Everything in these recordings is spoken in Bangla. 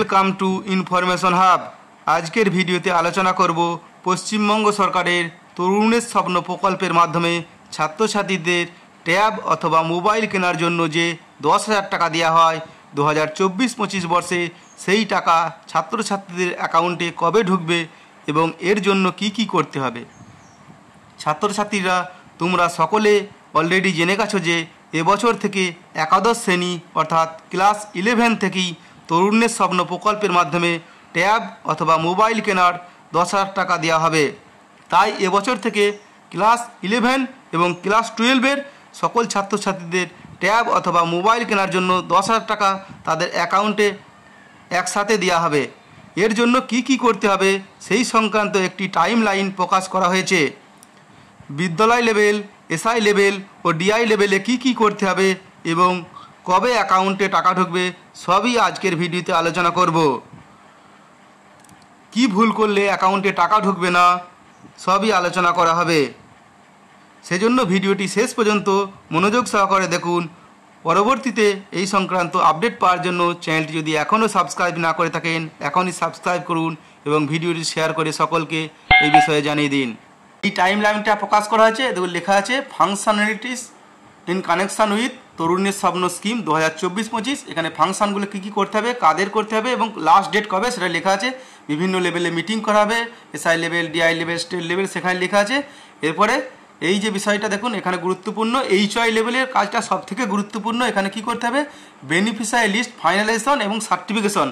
Welcome to information hub. আজকের ভিডিওতে আলোচনা করব পশ্চিমবঙ্গ সরকারের তরুণের স্বপ্ন প্রকল্পের মাধ্যমে ছাত্রছাত্রীদের ট্যাব অথবা মোবাইল কেনার জন্য যে 10,000 টাকা দেওয়া হয় 2024-25 বর্ষে, সেই টাকা ছাত্রছাত্রীদের অ্যাকাউন্টে কবে ঢুকবে এবং এর জন্য কি করতে হবে। ছাত্রছাত্রীরা তোমরা সকলে অলরেডি জেনে গেছো যে এবছর থেকে একাদশ শ্রেণী অর্থাৎ ক্লাস 11 থেকেই তরুণের স্বপ্ন প্রকল্পের মাধ্যমে ট্যাব অথবা মোবাইল কেনার 10,000 টাকা দেওয়া হবে। তাই এবছর থেকে ক্লাস 11 এবং ক্লাস 12-এর সকল ছাত্রছাত্রীদের ট্যাব অথবা মোবাইল কেনার জন্য 10,000 টাকা তাদের অ্যাকাউন্টে একসাথে দেওয়া হবে। এর জন্য কি করতে হবে সেই সংক্রান্ত একটি টাইম লাইন প্রকাশ করা হয়েছে। বিদ্যালয় লেভেল, এসআই লেভেল ও ডিআই লেভেলে কি করতে হবে এবং কবে অ্যাকাউন্টে টাকা ঢুকবে সবই আজকের ভিডিওতে আলোচনা করব। কি ভুল করলে অ্যাকাউন্টে টাকা ঢুকবে না সবই আলোচনা করা হবে। সেজন্য ভিডিওটি শেষ পর্যন্ত মনোযোগ সহকারে দেখুন। পরবর্তীতে এই সংক্রান্ত আপডেট পাওয়ার জন্য চ্যানেলটি যদি এখনও সাবস্ক্রাইব না করে থাকেন এখনই সাবস্ক্রাইব করুন এবং ভিডিওটি শেয়ার করে সকলকে এই বিষয়ে জানিয়ে দিন। এই টাইম লাইনটা প্রকাশ করা হয়েছে, দেখুন লেখা আছে ফাংশনালিটিস ইন কানেকশান উইথ তরুণের স্বপ্ন স্কিম 2024-25। এখানে ফাংশানগুলো কী করতে হবে, কাদের করতে হবে এবং লাস্ট ডেট কবে সেটা লেখা আছে। বিভিন্ন লেভেলে মিটিং করা হবে, SI level, DI level, state level, সেখানে লেখা আছে। এরপরে এই যে বিষয়টা দেখুন এখানে গুরুত্বপূর্ণ, এইচআই লেভেলের কাজটা সবথেকে গুরুত্বপূর্ণ। এখানে কি করতে হবে, বেনিফিশিয়ারি লিস্ট ফাইনালাইজেশন এবং সার্টিফিকেশন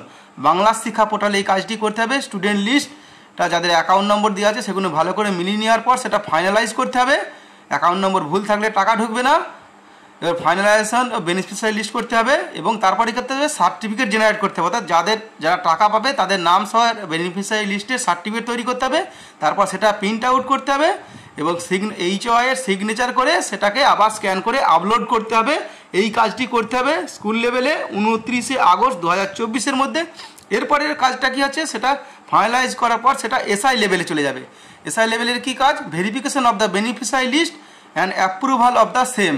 বাংলা শিক্ষা পোর্টালে এই কাজটি করতে হবে। স্টুডেন্ট লিস্টটা যাদের অ্যাকাউন্ট নম্বর দেওয়া আছে সেগুলো ভালো করে মিলিয়ে নেওয়ার পর সেটা ফাইনালাইজ করতে হবে। অ্যাকাউন্ট নম্বর ভুল থাকলে টাকা ঢুকবে না। এবার ফাইনালাইজেশন ও বেনিফিশিয়ারি লিস্ট করতে হবে এবং তারপরে করতে হবে সার্টিফিকেট জেনারেট করতে হবে, অর্থাৎ যারা টাকা পাবে তাদের নাম সহ বেনিফিশিয়ারি লিস্টের সার্টিফিকেট তৈরি করতে হবে। তারপর সেটা প্রিন্ট আউট করতে হবে এবং এইচওআই এর সিগনেচার করে সেটাকে আবার স্ক্যান করে আপলোড করতে হবে। এই কাজটি করতে হবে স্কুল লেভেলে 29 আগস্ট 2024-এর মধ্যে। এরপরের কাজটা কি আছে, সেটা ফাইনালাইজ করার পর সেটা এসআই লেভেলে চলে যাবে। এসআই লেভেলের কি কাজ, verification of the beneficiary list and approval of the same,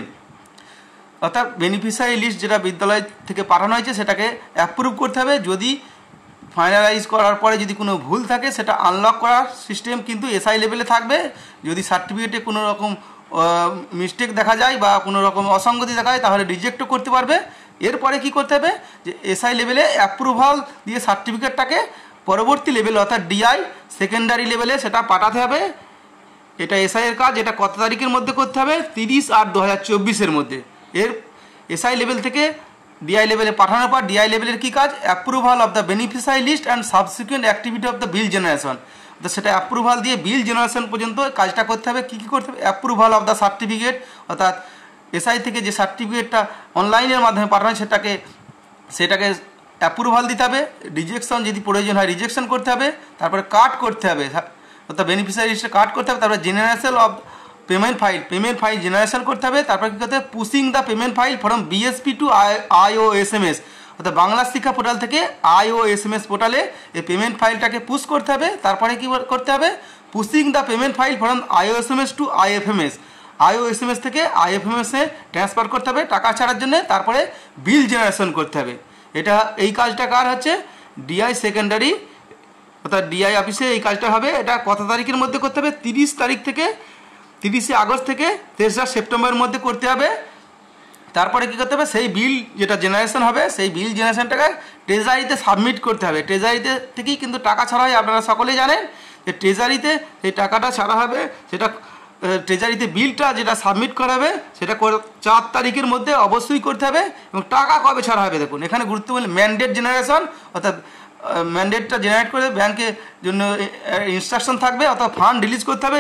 অর্থাৎ বেনিফিশিয়ারি লিস্ট যেটা বিদ্যালয় থেকে পাঠানো হয়েছে সেটাকে অ্যাপ্রুভ করতে হবে। যদি ফাইনালাইজ করার পরে যদি কোনো ভুল থাকে সেটা আনলক করার সিস্টেম কিন্তু এসআই লেভেলে থাকবে। যদি সার্টিফিকেটে কোনো রকম মিস্টেক দেখা যায় বা কোনো রকম অসঙ্গতি দেখা যায় তাহলে রিজেক্টও করতে পারবে। এরপরে কি করতে হবে, যে এসআই লেভেলে অ্যাপ্রুভাল দিয়ে সার্টিফিকেটটাকে পরবর্তী লেভেল অর্থাৎ ডিআই সেকেন্ডারি লেভেলে সেটা পাঠাতে হবে। এটা এসআই এর কাজ। এটা কত তারিখের মধ্যে করতে হবে, 30/8/2024-এর মধ্যে। এর এসআই লেভেল থেকে ডিআই লেভেলে পাঠানোর পর ডিআই লেভেলের কী কাজ, approval of the beneficiary list and subsequent activity of the bill generation, তো সেটা অ্যাপ্রুভাল দিয়ে বিল জেনারেশন পর্যন্ত কাজটা করতে হবে। কী করতে হবে, অ্যাপ্রুভাল অফ দ্য সার্টিফিকেট, অর্থাৎ এসআই থেকে যে সার্টিফিকেটটা অনলাইনের মাধ্যমে পাঠানো সেটাকে অ্যাপ্রুভাল দিতে হবে। রিজেকশন যদি প্রয়োজন হয় রিজেকশন করতে হবে। তারপরে কাট করতে হবে, অর্থাৎ বেনিফিশিয়ারি লিস্টে কাট করতে হবে। তারপরে generation of payment file generation করতে হবে। তারপর কী করতে হবে, pushing the payment file from BSP to IOSMS, অর্থাৎ বাংলা শিক্ষা পোর্টাল থেকে IOSMS পোর্টালে এই পেমেন্ট ফাইলটাকে পুশ করতে হবে। তারপরে কী করতে হবে, pushing the payment file from IOSMS to IFMS থেকে IFMS-এ ট্রান্সফার করতে হবে টাকা ছাড়ার জন্য। তারপরে বিল জেনারেশন করতে হবে। এই কাজটা কার হচ্ছে, ডিআই সেকেন্ডারি অর্থাৎ ডিআই অফিসে এই কাজটা হবে। এটা কত তারিখের মধ্যে করতে হবে, 30 আগস্ট থেকে 3 সেপ্টেম্বরের মধ্যে করতে হবে। তারপরে কী করতে হবে, সেই বিল যেটা জেনারেশন হবে সেই বিল জেনারেশনটাকে ট্রেজারিতে সাবমিট করতে হবে। ট্রেজারিতে থেকেই কিন্তু টাকা ছাড়া হয়, আপনারা সকলেই জানেন যে ট্রেজারিতে সেই টাকাটা ছাড়া হবে। সেটা ট্রেজারিতে বিলটা যেটা সাবমিট করা হবে সেটা 4 তারিখের মধ্যে অবশ্যই করতে হবে। এবং টাকা কবে ছাড়া হবে দেখুন এখানে গুরুত্বপূর্ণ ম্যান্ডেট জেনারেশন, অর্থাৎ ম্যান্ডেটটা জেনারেট করে ব্যাংকের জন্য ইনস্ট্রাকশন থাকবে, অর্থাৎ ফান্ড রিলিজ করতে হবে।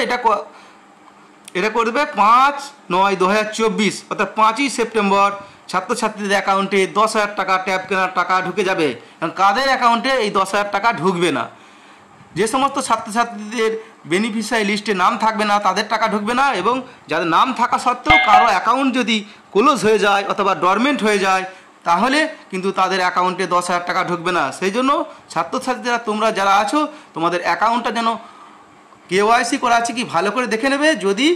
এটা করবে 5/9/2024, অর্থাৎ 5ই সেপ্টেম্বর ছাত্রছাত্রীদের অ্যাকাউন্টে 10,000 টাকা ট্যাব কেনার টাকা ঢুকে যাবে। কারণ কাদের অ্যাকাউন্টে এই 10,000 টাকা ঢুকবে না, যে সমস্ত ছাত্রছাত্রীদের বেনিফিশিয়ারি লিস্টে নাম থাকবে না তাদের টাকা ঢুকবে না। এবং যাদের নাম থাকা সত্ত্বেও কারো অ্যাকাউন্ট যদি ক্লোজ হয়ে যায় অথবা ডরমেন্ট হয়ে যায় তাহলে কিন্তু তাদের অ্যাকাউন্টে 10,000 টাকা ঢুকবে না। সেই জন্য ছাত্রছাত্রীরা তোমরা যারা আছো তোমাদের অ্যাকাউন্টটা যেন KYC করা আছে কি ভালো করে দেখে নেবে। যদি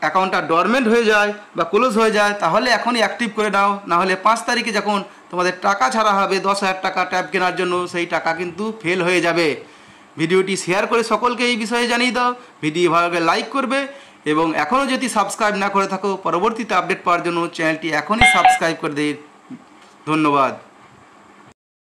অ্যাকাউন্টটা ডরমেন্ট হয়ে যায় বা ক্লোজ হয়ে যায় তাহলে এখনই অ্যাক্টিভ করে নাও, নাহলে 5 তারিখে যখন তোমাদের টাকা ছাড়া হবে 10,000 টাকা ট্যাব কেনার জন্য, সেই টাকা কিন্তু ফেল হয়ে যাবে। ভিডিওটি শেয়ার করে সকলকে এই বিষয়ে জানিয়ে দাও। ভিডিও ভালো লাগলে লাইক করবে এবং এখনও যদি সাবস্ক্রাইব না করে থাকো পরবর্তীতে আপডেট পাওয়ার জন্য চ্যানেলটি এখনই সাবস্ক্রাইব করে দিন। ধন্যবাদ।